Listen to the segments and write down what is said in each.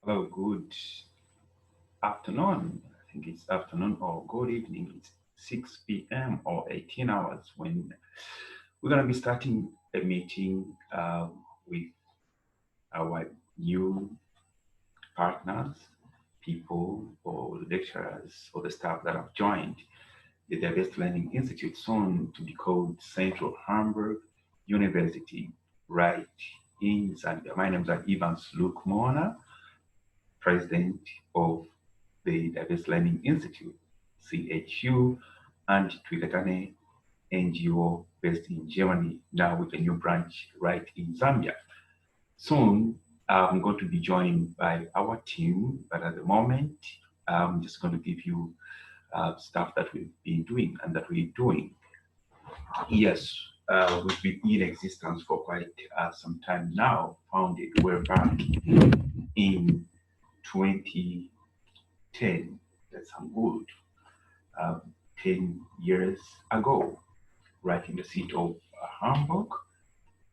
Hello, good afternoon. I think it's afternoon or good evening. It's 6 p.m. or 18 hours when we're going to be starting a meeting with our new partners, people, or lecturers, or the staff that have joined the Diverse Learning Institute, soon to be called Central Hamburg University, right in Zambia. My name is Evans Luke Mona, president of the Diverse Learning Institute, CHU, and Twikatane NGO based in Germany, now with a new branch right in Zambia. Soon, I'm going to be joined by our team, but at the moment, I'm just going to give you stuff that we've been doing and that we're doing. Yes, we've been in existence for quite some time now, founded way back in 2010. That's some good. uh, 10 years ago, right in the city of Hamburg,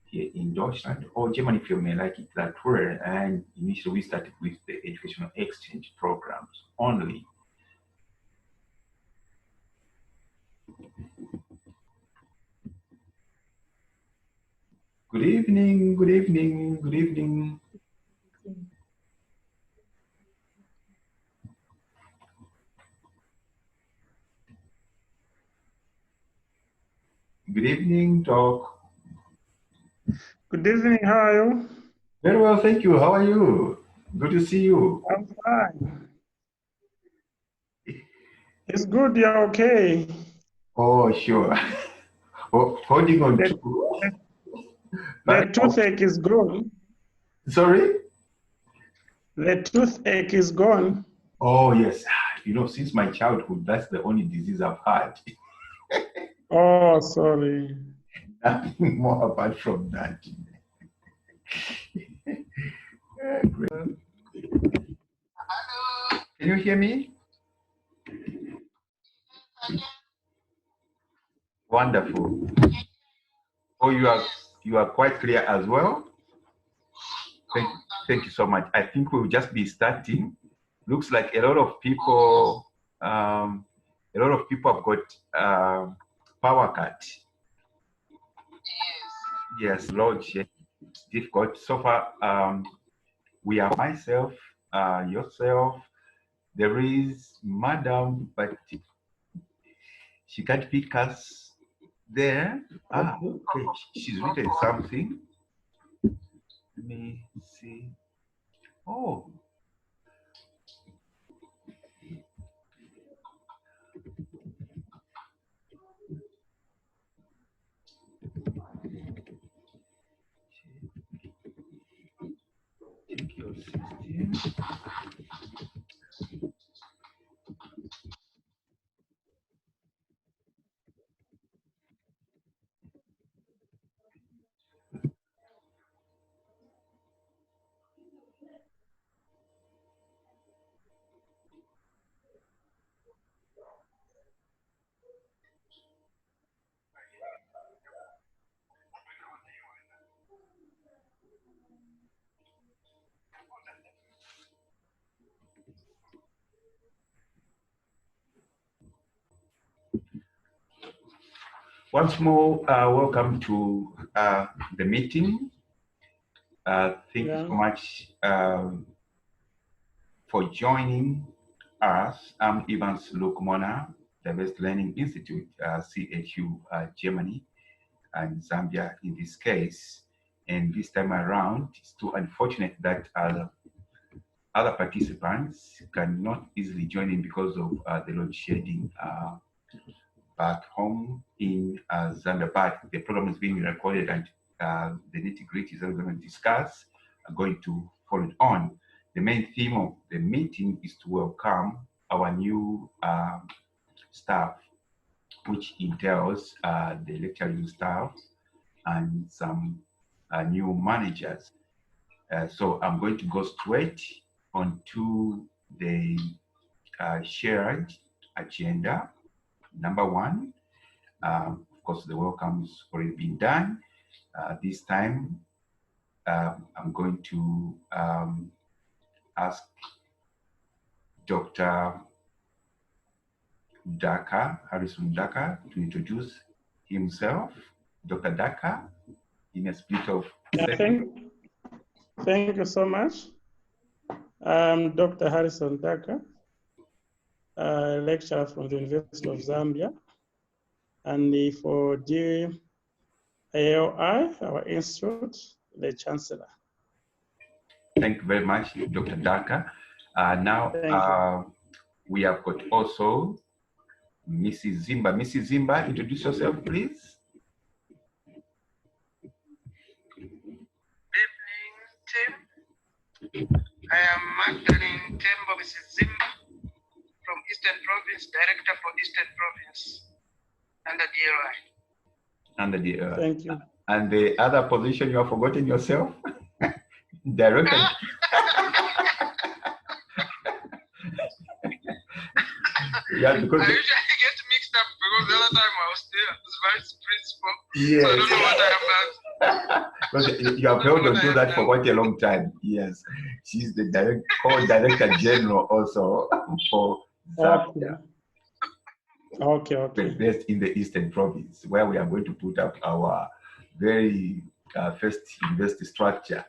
here in Deutschland, or Germany, if you may like it that way. And initially, we started with the educational exchange programs only. Good evening, good evening, good evening. Good evening, Doc. Good evening, how are you? Very well, thank you. How are you? Good to see you. I'm fine. It's good, you're okay. Oh, sure. Holding on The, to. the, But the toothache is gone. sorry. The toothache is gone. Oh, yes. Since my childhood, that's the only disease I've had. Oh, sorry. Nothing more apart from that. Great. Can you hear me? Wonderful. Oh, you are quite clear as well. Thank thank you so much. I think we'll just be starting. Looks like a lot of people have got power cut. Yes, load shedding. Difficult. So far, we are myself, yourself. There is Madam, but she can't pick us there. Okay. She's written something. Let me see. Oh, check your system. Once more, welcome to the meeting. Thank you Yeah. so much for joining us. I'm Evans Lukumona, the Best Learning Institute, CHU, Germany, and Zambia in this case. And this time around, it's too unfortunate that other participants cannot easily join in because of the load shedding back home in Zambia. But the program is being recorded, and the nitty-gritties that we're going to discuss are going to follow on. The main theme of the meeting is to welcome our new staff, which entails the lecturing staff and some new managers. So I'm going to go straight onto the shared agenda. Number one, of course, the welcome's already been done. This time, I'm going to ask Dr. Harrison Daka, to introduce himself. Dr. Daka, in a split of seconds. Thank you so much. I'm Dr. Harrison Daka, a lecturer from the University of Zambia, and for DLI, our institute, the chancellor. Thank you very much, Dr. Daka. Now, we have got also Mrs. Zimba. Mrs. Zimba, introduce yourself, please. Good evening, team. I am Magdalene Tembo, Mrs. Zimba, from Eastern Province, Director for Eastern Province, under DLI. Under the, Thank you. And the other position you have forgotten yourself? Director. Yeah, because I usually get mixed up because the other time I was there as vice principal. yes. So I don't know what I am. Because you have held on to that for quite a long time. Yes, she's the co-director general also for Zambia. Okay. Based in the Eastern Province, where we are going to put up our very first university structure.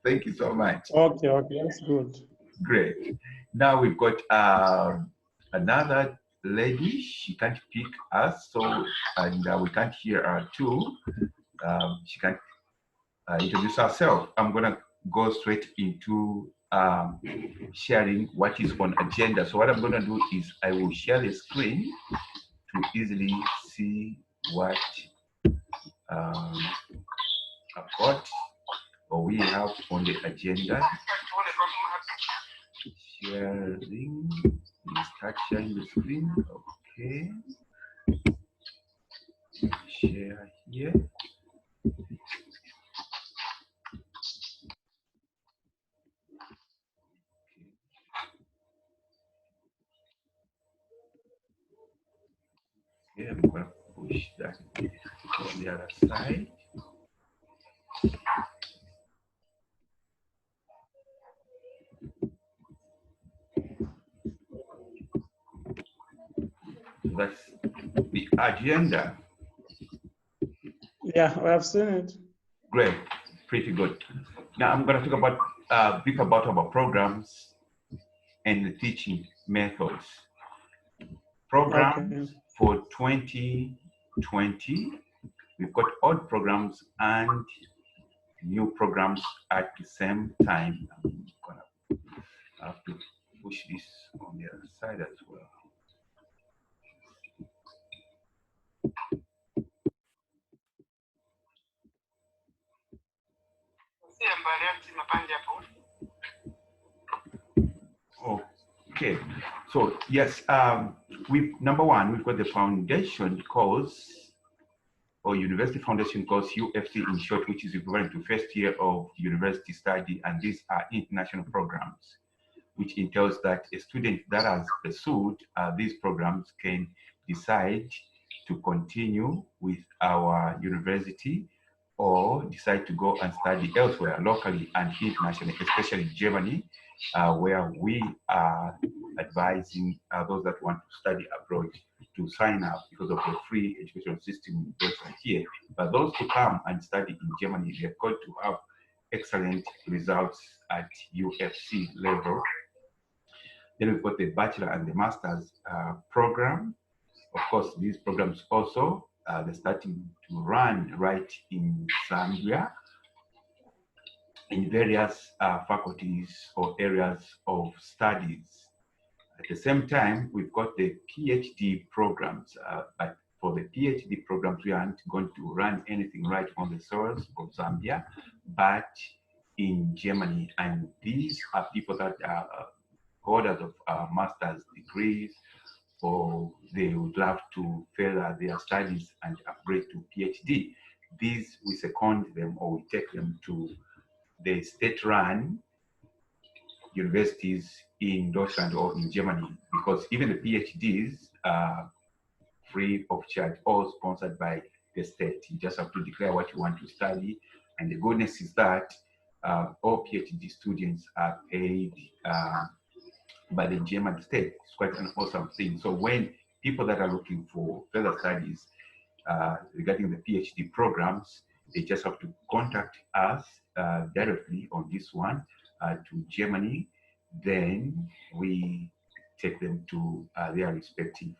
Thank you so much. Okay, that's good. Great. Now we've got another lady. She can't pick us, so and we can't hear her too. She can't introduce herself. I'm gonna go straight into sharing what is on agenda. So what I'm gonna do is I will share the screen to easily see what I've got or we have on the agenda. Sharing, start sharing the screen. Okay. Share here. Okay, I'm going to push that on the other side. That's the agenda. Yeah, we have seen it. Great, pretty good. Now I'm going to talk about brief about our programs and the teaching methods. Programs for 2020. We've got old programs and new programs at the same time. I'm gonna have to push this on the other side as well. Okay, so yes, number one, we've got the foundation course or university foundation course, UFC in short, which is equivalent to first year of university study, and these are international programs, which entails that a student that has pursued these programs can decide to continue with our university or decide to go and study elsewhere, locally and internationally, especially Germany, where we are advising those that want to study abroad to sign up because of the free education system here. But those who come and study in Germany, they've got to have excellent results at UFC level. Then we've got the bachelor and the master's program. Of course, these programs also, they're starting to run right in Zambia in various faculties or areas of studies. At the same time, we've got the PhD programs, but for the PhD programs, we aren't going to run anything right on the soils of Zambia, but in Germany. And these are people that are holders of master's degrees, or they would love to further their studies and upgrade to PhD. These, we second them or we take them to the state-run universities in Deutschland or in Germany, because even the PhDs are free of charge or sponsored by the state. You just have to declare what you want to study. And the goodness is that all PhD students are paid by the German state. It's quite an awesome thing. So when people that are looking for further studies regarding the PhD programs, they just have to contact us directly on this one to Germany. Then we take them to their respective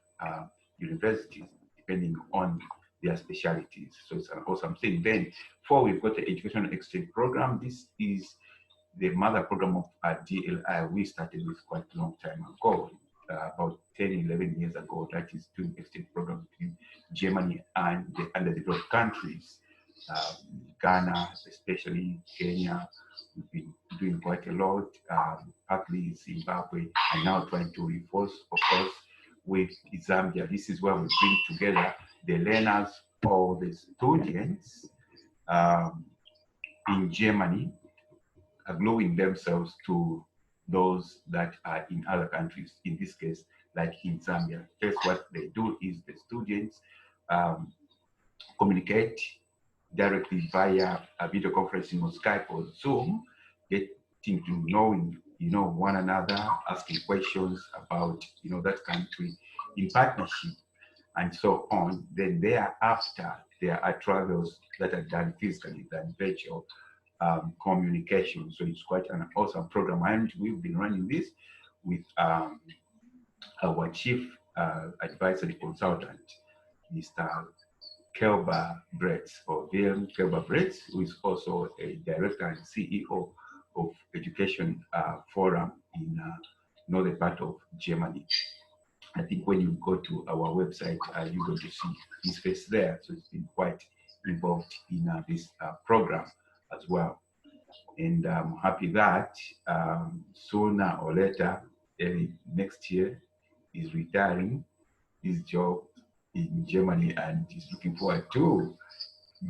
universities, depending on their specialties. So it's an awesome thing. Then, we've got the educational exchange program. This is the mother program of DLI. We started this quite a long time ago, about 10, 11 years ago. That is doing exchange program between Germany and the underdeveloped countries. Ghana, especially Kenya, we've been doing quite a lot, partly Zimbabwe, and now trying to reinforce, of course, with Zambia. This is where we bring together the learners or the students in Germany, gluing themselves to those that are in other countries, in this case, like in Zambia. First, what they do is the students communicate directly via a video conferencing on Skype or Zoom, getting to knowing, one another, asking questions about, that country in partnership and so on. Then thereafter, there are travels that are done physically, than virtual communication. So it's quite an awesome program. And we've been running this with our chief advisory consultant, Mr. Kelba Bretz, or Wilhelm Kelba Bretz, who is also a director and CEO of Education Forum in northern part of Germany. I think when you go to our website, you're going to see his face there. So it's been quite involved in this program as well. And I'm happy that sooner or later, early next year, he's retiring his job in Germany, and he's looking forward to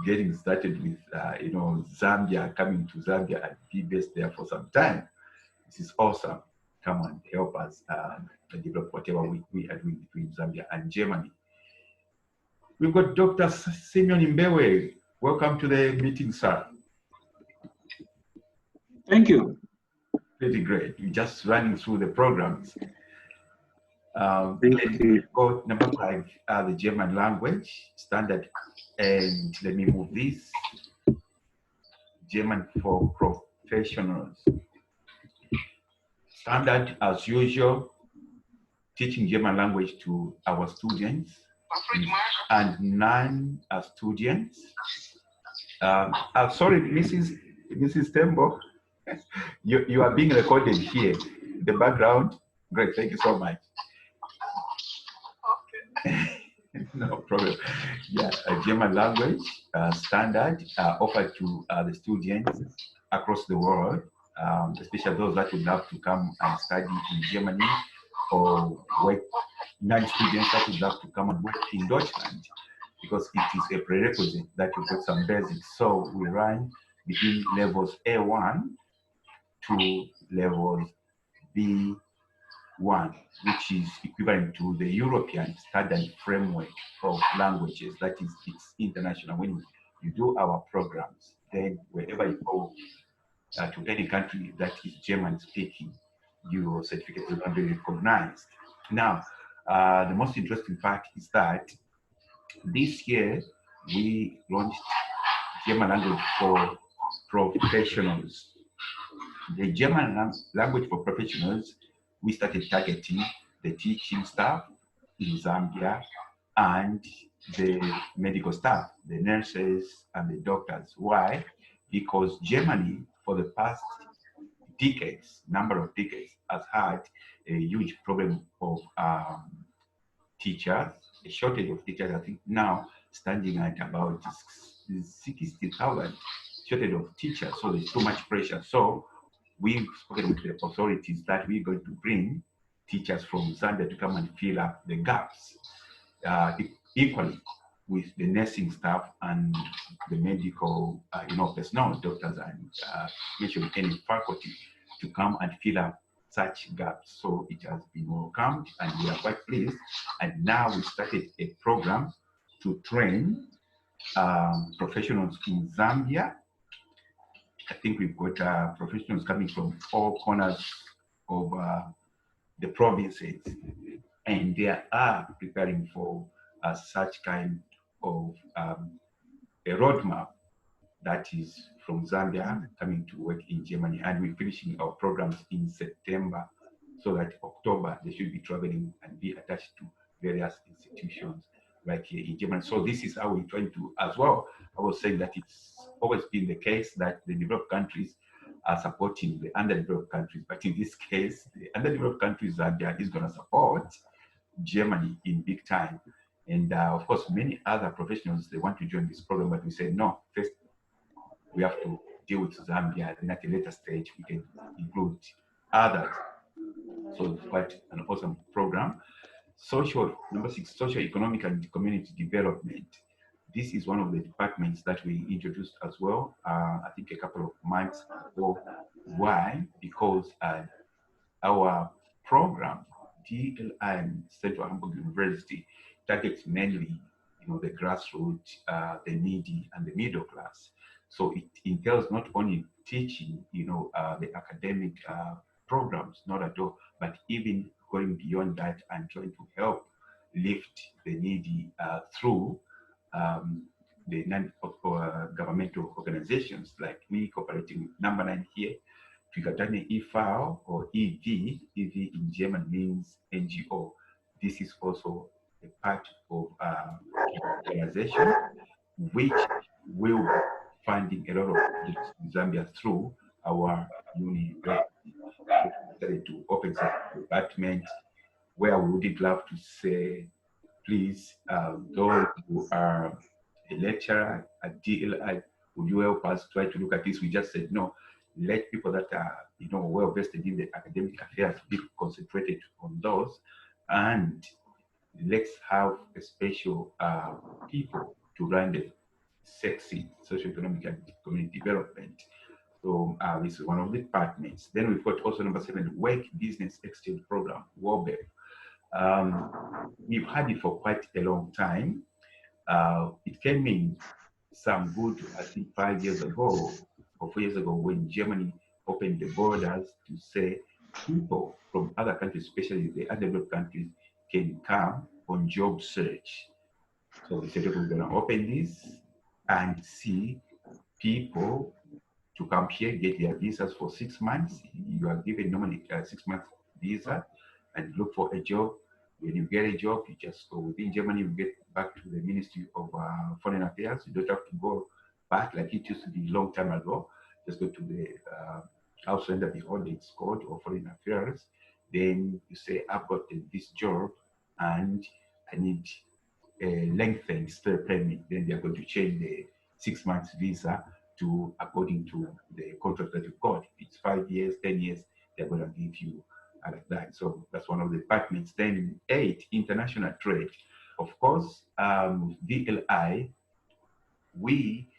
getting started with, Zambia, coming to Zambia and be based there for some time. This is awesome. Come and help us develop whatever we are doing between Zambia and Germany. We've got Dr. Simeon Mbewe. Welcome to the meeting, sir. Thank you. Pretty great. You're just running through the programs. Thank you. Got number 5, the German language standard, and let me move this. German for professionals. Standard as usual, teaching German language to our students and non-students. Sorry, Mrs. Tembo, you are being recorded here. The background, great, thank you so much. No problem. Yeah, German language standard offered to the students across the world, especially those that would love to come and study in Germany, or work, non-students that would love to come and work in Deutschland, because it is a prerequisite that you put some basics. So we run between levels A1 to levels B1, which is equivalent to the European standard framework of languages. That is, it's international. When you do our programs, then wherever you go to any country that is German speaking, your certificate is going to be recognized. Now, the most interesting part is that this year we launched German language for professionals. The German language for professionals, we started targeting the teaching staff in Zambia and the medical staff, the nurses and the doctors. Why? Because Germany, for the past number of decades, has had a huge problem of teachers, a shortage of teachers. I think now standing at about 60,000 shortage of teachers. So there's too much pressure. So we've spoken with the authorities that we're going to bring teachers from Zambia to come and fill up the gaps, equally with the nursing staff and the medical, personnel, doctors and mentioned any faculty to come and fill up such gaps. So it has been welcomed and we are quite pleased. And now we started a program to train professionals in Zambia I think we've got professionals coming from all corners of the provinces, and they are preparing for such kind of a roadmap that is from Zambia coming to work in Germany, and we're finishing our programs in September, so that October they should be traveling and be attached to various institutions right here in Germany. So this is how we're trying to, as well, I was saying that it's always been the case that the developed countries are supporting the underdeveloped countries, but in this case, the underdeveloped countries, Zambia is going to support Germany in big time. And of course, many other professionals, they want to join this program, but we said, no, first we have to deal with Zambia, then at a later stage, we can include others. So it's quite an awesome program. Number 6, social, economic, and community development. This is one of the departments that we introduced as well, I think a couple of months ago. Why? Because our program, DLI and Central Hamburg University, targets mainly, the grassroots, the needy, and the middle class. So it entails not only teaching, the academic programs, not at all, but even going beyond that and trying to help lift the needy through the non-governmental organizations, like we cooperating with number 9 here, Trigatane EV or EV. EV in German means NGO. This is also a part of organization which will be funding a lot of projects in Zambia through our university. We decided to open such a department where we would love to say, please, those who are a lecturer at DLI, would you help us try to look at this? We just said, no, let people that are, well vested in the academic affairs be concentrated on those, and let's have a special people to run the sexy socioeconomic and community development. So this is one of the departments. Then we've got also number 7, Work Business Exchange Program, WOBEP. We've had it for quite a long time. It came in some good, I think 5 years ago or 4 years ago, when Germany opened the borders to say people from other countries, especially the underdeveloped countries, can come on job search. So they said, we're going to open this and see people to come here, get their visas for 6 months. You are given normally a 6-month visa and look for a job. When you get a job, you just go within Germany, you get back to the Ministry of Foreign Affairs. You don't have to go back like it used to be a long time ago. Just go to the House Under the Audits Code or Foreign Affairs. Then you say, I've got this job and I need a lengthened stay permit. Then they're going to change the 6 months visa to according to the contract that you've got. If it's 5 years, 10 years, they're going to give you like that. So that's one of the departments. Then 8, international trade. Of course, DLI, we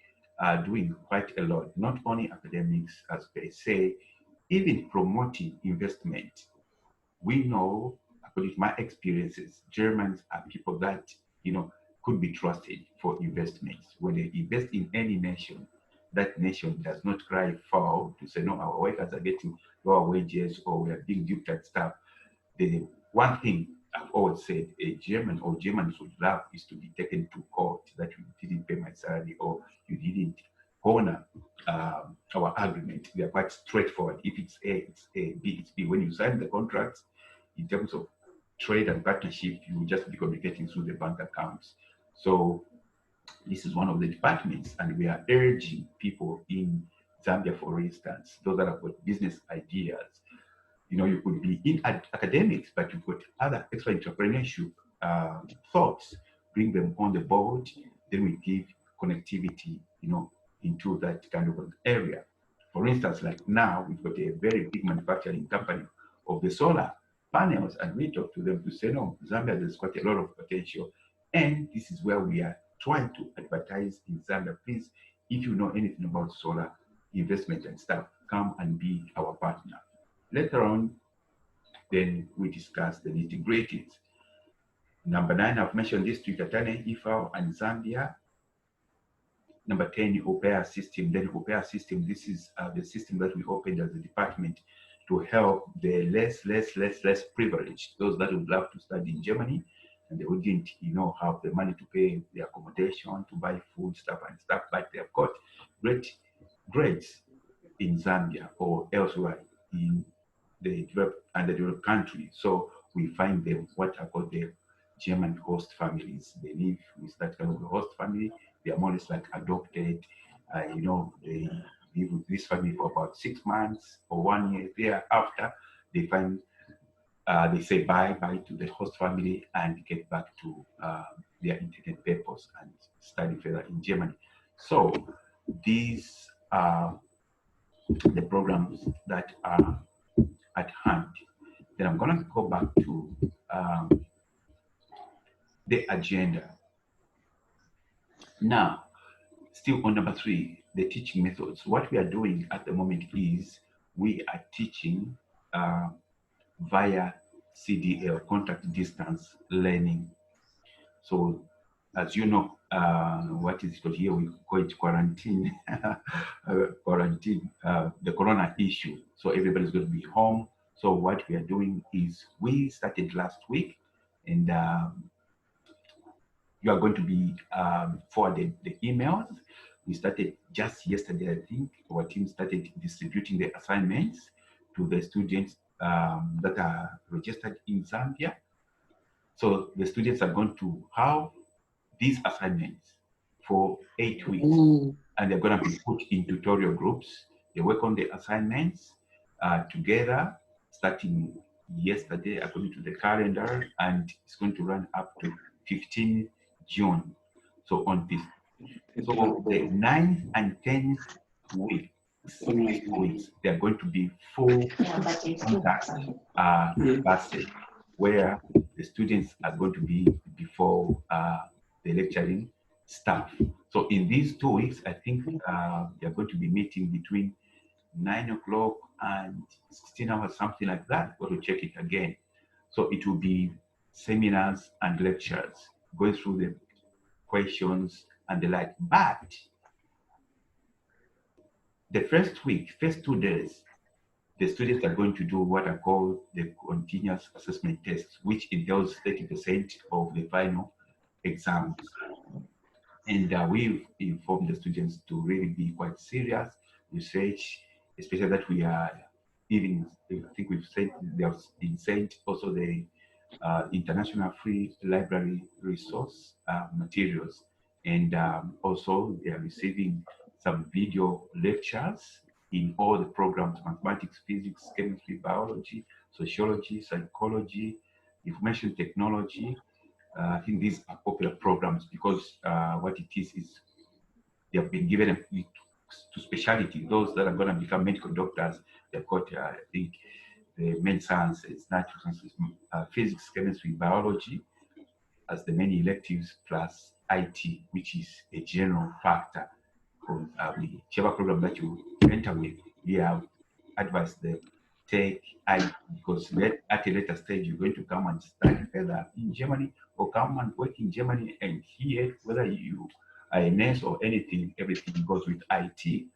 are doing quite a lot, not only academics as they say, even promoting investment. We know, according to my experiences, Germans are people that, could be trusted for investments. When they invest in any nation, that nation does not cry foul to say, no, our workers are getting lower wages or we are being duped and stuff. The one thing I've always said a German or Germans would love is to be taken to court that you didn't pay my salary or you didn't honor our agreement. They are quite straightforward. If it's A, it's A, B, it's B. When you sign the contracts, in terms of trade and partnership, you will just be communicating through the bank accounts. So this is one of the departments, and we are urging people in Zambia, for instance, those that have got business ideas. You could be in academics, but you've got other extra entrepreneurship thoughts. Bring them on the board. Then we give connectivity, into that kind of an area. For instance, like now, we've got a very big manufacturing company of the solar panels, and we talk to them to say, no, Zambia, there's quite a lot of potential. And this is where we are trying to advertise in Zambia. Please, if you know anything about solar investment and stuff, come and be our partner. Later on, then we discuss the nitty-gritties. Number 9, I've mentioned this to Trigatane, IFAO, and Zambia. number 10, au pair system. Then au pair system, this is the system that we opened as a department to help the less privileged, those that would love to study in Germany and they wouldn't, have the money to pay the accommodation, to buy food, stuff, but they have got great grades in Zambia or elsewhere in the developed country. So we find them what are called the German host families. They live with that kind of host family. They are more or less like adopted. They live with this family for about 6 months or 1 year. Thereafter, they find they say bye to the host family and get back to their intended purpose and study further in Germany. So these are the programs that are at hand. Then I'm going to go back to the agenda. Now, still on number 3, the teaching methods. What we are doing at the moment is we are teaching via CDL, contact distance learning. So, as you know, what is it here? We call it quarantine, the corona issue. So everybody's going to be home. So what we are doing is we started last week, and you are going to be forwarded the emails. We started just yesterday, I think. Our team started distributing the assignments to the students that are registered in Zambia. So the students are going to have these assignments for 8 weeks, and they're going to be put in tutorial groups. They work on the assignments together, starting yesterday according to the calendar, and it's going to run up to 15 June. So on this, so the 9th and 10th weeks, they are going to be full contact classes where the students are going to be before the lecturing staff. So in these 2 weeks, I think they're going to be meeting between 9 o'clock and 16 hours, something like that. Go to check it again. So it will be seminars and lectures, going through the questions and the like. But the first week, first 2 days, the students are going to do what are called the continuous assessment tests, which entails 30% of the final exams. And we've informed the students to really be quite serious, research, especially that we are even, I think we've said, they have been sent also the international free library resource materials. And also they are receiving some video lectures in all the programs: mathematics, physics, chemistry, biology, sociology, psychology, information technology. I think these are popular programs because what it is they have been given to specialty. Those that are going to become medical doctors, they've got, I think, the main sciences, natural sciences, physics, chemistry, biology as the main electives, plus IT, which is a general factor. Whichever program that you enter with, we have advised them take IT, because at a later stage you're going to come and study further in Germany or come and work in Germany, and here, whether you are a nurse or anything, everything goes with IT,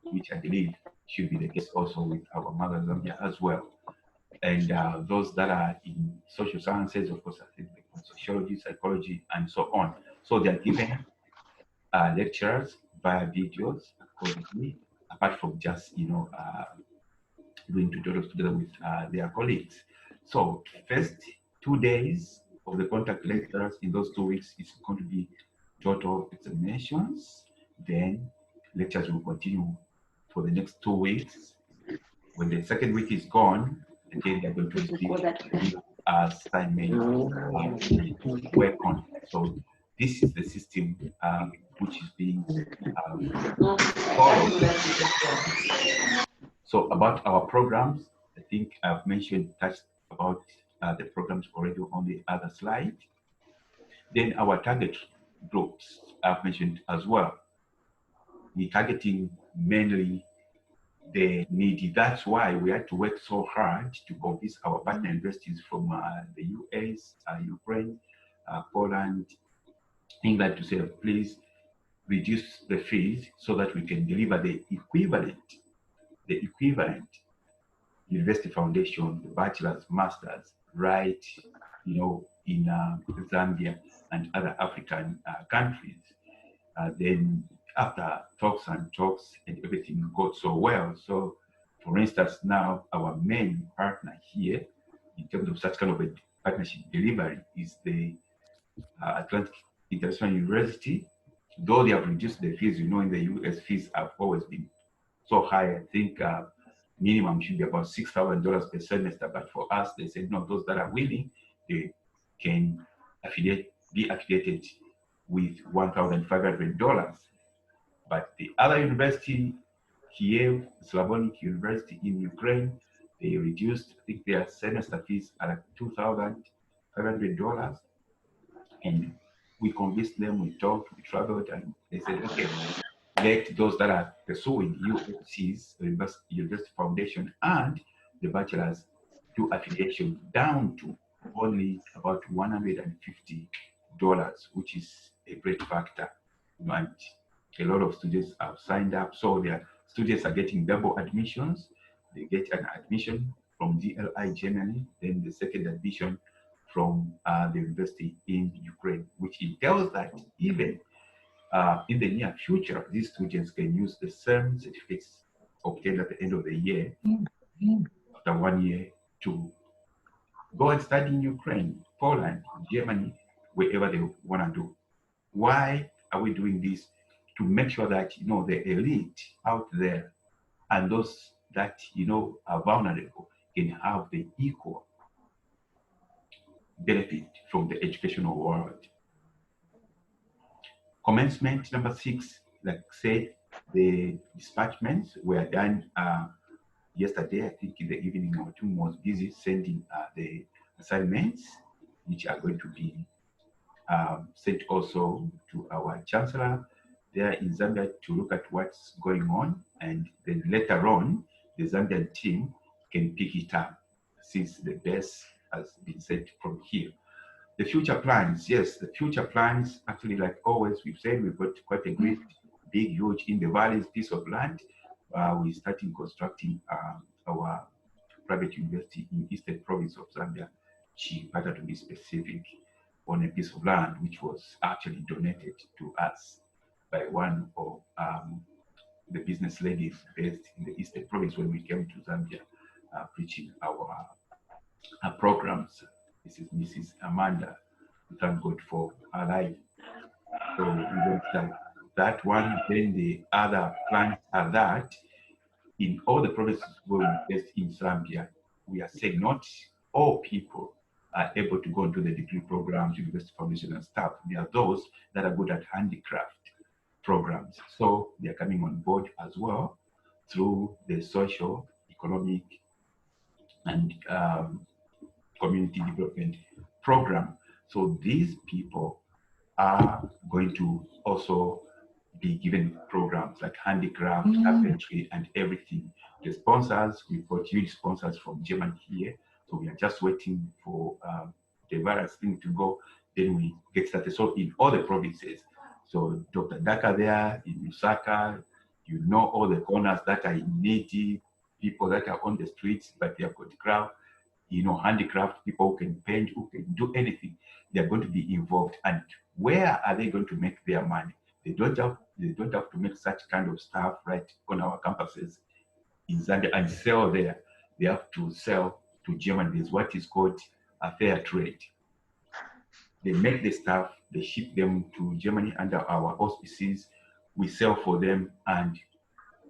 which I believe should be the case also with our mother Zambia as well. And those that are in social sciences, of course, I think sociology, psychology, and so on. So they are given lectures via videos accordingly, apart from just doing tutorials together with their colleagues. So first 2 days of the contact lectures in those 2 weeks is going to be total examinations. Then lectures will continue for the next 2 weeks. When the second week is gone, again they're going to receive assignments to work on. So this is the system which is being followed. So about our programs, I think I've touched about the programs already on the other slide. Then our target groups I've mentioned as well. We're targeting mainly the needy. That's why we had to work so hard to convince our partner universities from the US, Ukraine, Poland, England to say, please reduce the fees so that we can deliver the equivalent university foundation, the bachelor's, master's, right, in Zambia and other African countries. Then after talks and everything got so well. So for instance, now our main partner here in terms of such kind of a partnership delivery is the Atlantic International University. Though they have reduced the fees, in the US fees have always been so high. I think minimum should be about $6,000 per semester. But for us, they said, no, those that are willing, they can be affiliated with $1,500. But the other university, Kiev, Slavonic University in Ukraine, they reduced, I think their semester fees are like $2,500. And we convinced them, we talked, we traveled, and they said, okay, let those that are pursuing UFC's University Foundation and the bachelor's do affiliation down to only about $150, which is a great factor. And a lot of students have signed up, so their students are getting double admissions. They get an admission from DLI Germany, then the second admission from the university in Ukraine, which entails that even in the near future, these students can use the same certificates obtained at the end of the year, after 1 year, to go and study in Ukraine, Poland, Germany, wherever they want to do. Why are we doing this? To make sure that, the elite out there and those that, are vulnerable can have the equal benefit from the educational world. Commencement number 6, like I said, the dispatchments were done yesterday. I think in the evening our team was busy sending the assignments, which are going to be sent also to our chancellor there in Zambia to look at what's going on, and then later on the Zambian team can pick it up since the best has been set from here. The future plans, yes, the future plans, actually, like always, we've said we've got quite a great, big, huge in the valleys piece of land. We're starting constructing our private university in Eastern Province of Zambia, Chipata to be specific, on a piece of land which was actually donated to us by one of the business ladies based in the Eastern Province when we came to Zambia preaching our programs. This is Mrs. Amanda. We thank God for her life. So we got that one. Then the other plans are that in all the provinces where we invest in Zambia, we are saying not all people are able to go into the degree programs, university foundation and stuff. There are those that are good at handicraft programs. So they are coming on board as well through the social, economic, and community development program. So these people are going to also be given programs like handicraft, carpentry, and everything. The sponsors, we've got huge sponsors from Germany here. So we are just waiting for the various things to go. Then we get started. So in all the provinces, so Dr. Daka there in Lusaka, all the corners that are needy, people that are on the streets, but they have got crowd, handicraft, people who can paint, who can do anything. They're going to be involved. And where are they going to make their money? They don't have to make such kind of stuff right on our campuses in Zambia and sell there. They have to sell to Germany. There's what is called a fair trade. They make the stuff, they ship them to Germany under our auspices. We sell for them and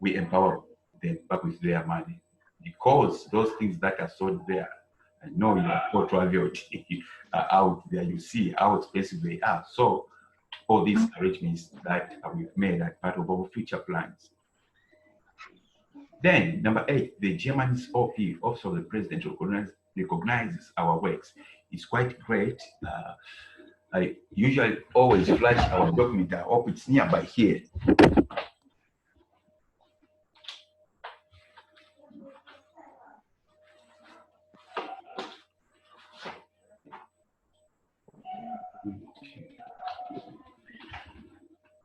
we empower them back with their money. Because those things that are sold there, I know you have got traveled out there, you see how expensive they are. So all these arrangements that we've made are part of our future plans. Then, number 8, the German's OP, Office of the President, recognizes our works. It's quite great. I usually always flash our document. I hope it's nearby here.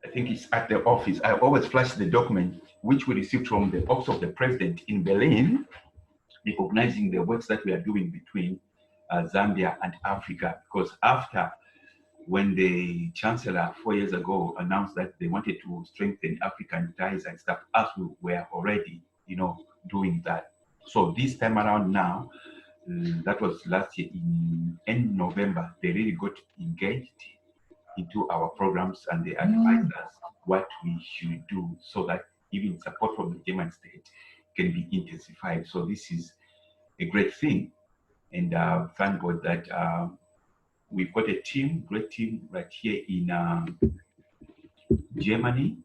I think it's at the office, I always flash the document which we received from the Office of the President in Berlin, recognizing the works that we are doing between Zambia and Africa. Because after, when the Chancellor 4 years ago announced that they wanted to strengthen African ties and stuff, as we were already, doing that. So this time around now, that was last year in end November, they really got engaged into our programs and they advised us what we should do so that even support from the German state can be intensified. So this is a great thing. And thank God that we've got a great team right here in Germany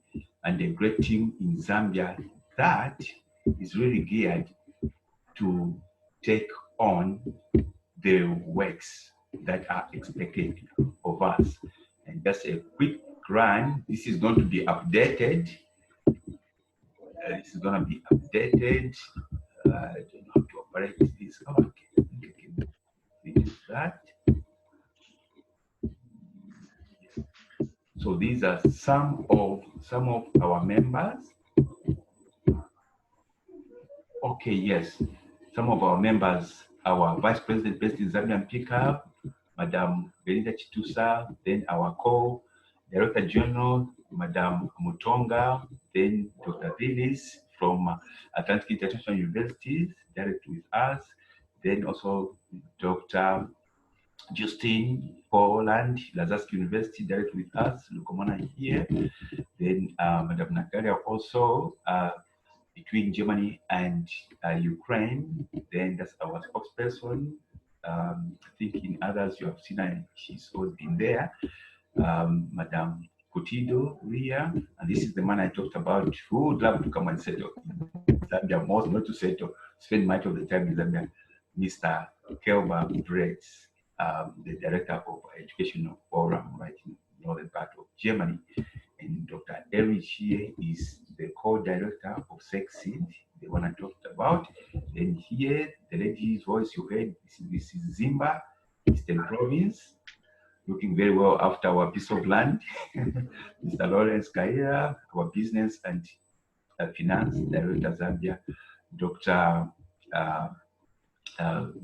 and a great team in Zambia that is really geared to take on the works that are expected of us. And just a quick run. This is going to be updated. This is going to be updated. I don't know how to operate this. Oh, okay, I think I can finish that. So these are some of our members. Okay, yes, some of our members, our Vice President based in Zambian Pickup, Madam Belinda Chitusa, then our co-Director General, Madam Mutonga, then Dr. Villis from Atlantic International University, direct with us, then also Dr. Justine Poland, Lazarsk University, direct with us, Lukomana here, then Madam Natalia also, between Germany and Ukraine, then that's our spokesperson. I think in others you have seen her, she's always been there. Madam Kutido Ria, and this is the man I talked about who would love to come and settle in Zambia, most not to settle, spend much of the time in Zambia, Mr. Kelba Brex, the director of Educational Forum right in the northern part of Germany. And Dr. Eric here is the co-director of SECSID, the one I talked about. Then here, the lady's voice you heard, this is Zimba, Eastern Province, looking very well after our piece of land. Mr. Lawrence Kaira, our business and finance director Zambia. Dr.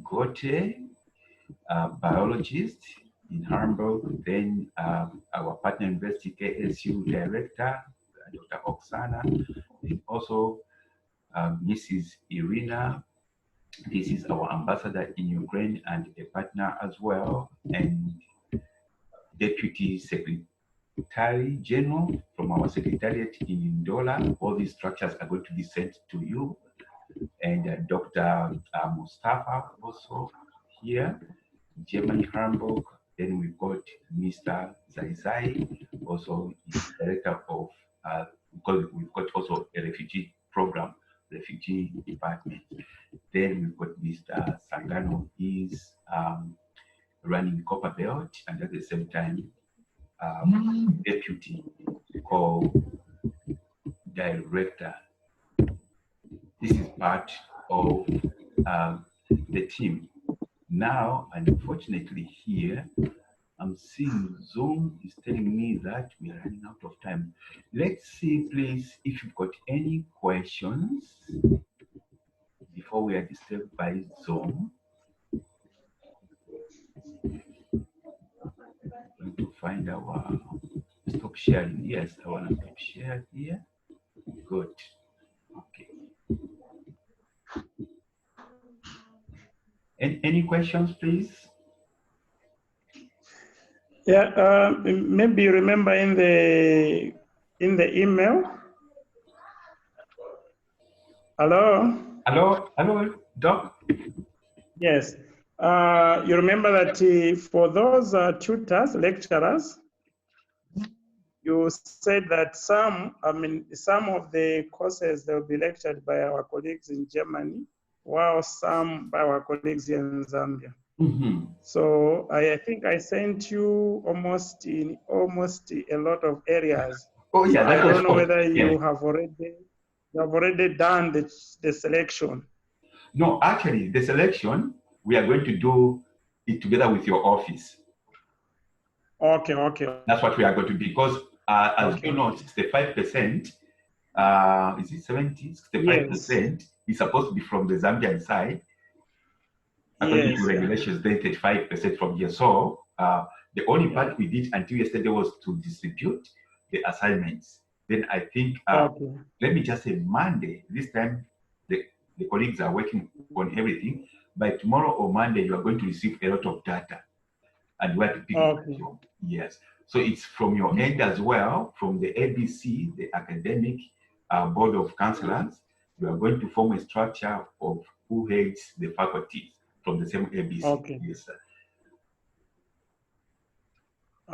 Gote, biologist in Hamburg, then our partner university KSU director, Dr. Oksana, and also Mrs. Irina. This is our ambassador in Ukraine and a partner as well, and Deputy Secretary General from our Secretariat in Ndola. All these structures are going to be sent to you. And Dr. Mustafa also here, Germany, Hamburg. Then we've got Mr. Zaizai, also is director of, because we've got also a refugee program, refugee department. Then we've got Mr. Sangano, he's running Copper Belt, and at the same time, deputy co-director. This is part of the team. Now, unfortunately here, I'm seeing Zoom is telling me that we are running out of time. Let's see, please, if you've got any questions before we are disturbed by Zoom. I'm going to find our stop sharing. Yes, I want to stop share here. Good. Okay. Any questions, please? Yeah, maybe you remember in the email. Hello. Hello, Doc. Yes. You remember that for those tutors, lecturers, you said that some of the courses they'll be lectured by our colleagues in Germany, while some by our colleagues here in Zambia. Mm-hmm. So I think I sent you almost a lot of areas. Oh yeah, so I don't know whether you have already done the selection. No, actually, the selection we are going to do it together with your office. Okay. That's what we are going to do, because As Okay. you know, 65%, is it 70? 65% is supposed to be from the Zambian side. According to Yes. regulations, then 35% from here. So the only part we did until yesterday was to distribute the assignments. Then I think, Okay. let me just say Monday, this time the colleagues are working on everything. By tomorrow or Monday, you are going to receive a lot of data and where to pick it Okay. from. Yes. So it's from your end as well, from the ABC, the Academic Board of Counselors. You are going to form a structure of who heads the faculties from the same ABC. Okay. Yes, sir.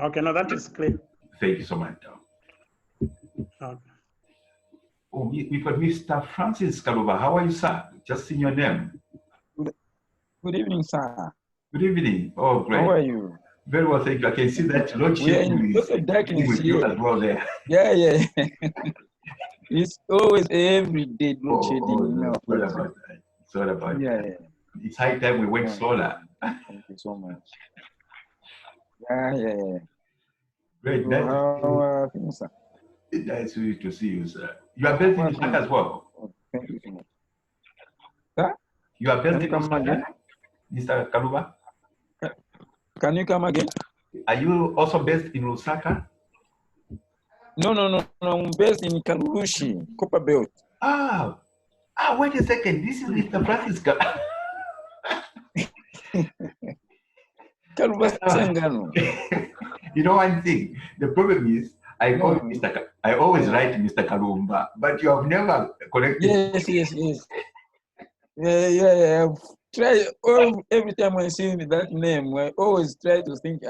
Okay. Now that is clear. Thank you so much. Okay. Oh, we've got Mr. Francis Kaluba. How are you, sir? Just seen your name. Good evening, sir. Good evening. Oh, great. How are you? Very well, thank you. I can see that Lord We are Chief in is total darkness with you here. as well there. Yeah. It's always every day load shedding. Oh, sorry about that. Sorry about Yeah. that. It's high time we went solar. Thank you so much. Yeah. Great. So how are things, sir? Nice to see you, sir. You are based in Lusaka as well. Thank you so much. Sir? You are based Can in you come Lusaka, again? Mr. Kaluba? Can you come again? Are you also based in Lusaka? No. I'm based in Kalurushi, Copper Belt. Wait a second. This is Mr. Francis. Kaluba Sengano. You know one thing. The problem is I call Mr. I always write Mr. Kalumba, but you have never corrected. Yes. Yeah. I've tried every time I see that name, I always try to think,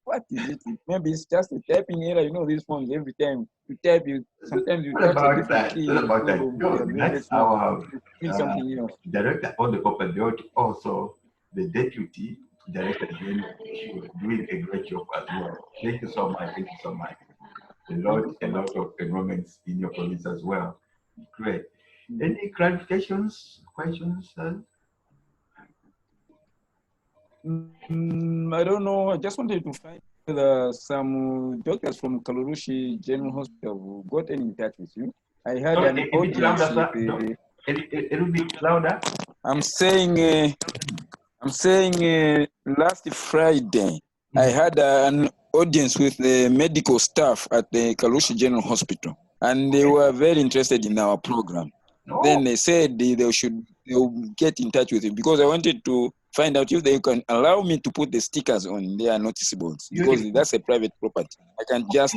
what is it? Maybe it's just a typing error. You know, these forms every time you type, sometimes you touch a different key. What about that? No, that's our something else. director on the corporate build, also the deputy director here, doing a great job as well. Thank you so much. Thank you so much. A lot of enrollments in your province as well. Great. Any clarifications, questions? I don't know. I just wanted to find whether some doctors from Kalurushi General Hospital got in touch with you. I had an audience with a little bit louder. I'm saying last Friday, I had an audience with the medical staff at the Kalushi General Hospital, and they were very interested in our program. Then they said they'll get in touch with you because I wanted to find out if they can allow me to put the stickers on their noticeables because that's a private property. I can't just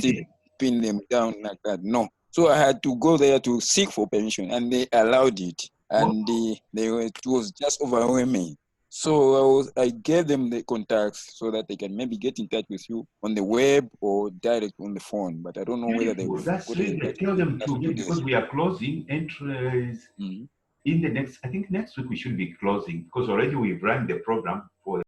pin them down like that. No. So I had to go there to seek for permission, and they allowed it. And it was just overwhelming. So I gave them the contacts so that they can maybe get in touch with you on the web or direct on the phone. But I don't know whether they will. That's really tell them to because we are closing entries in the next. I think next week we should be closing because already we've run the program for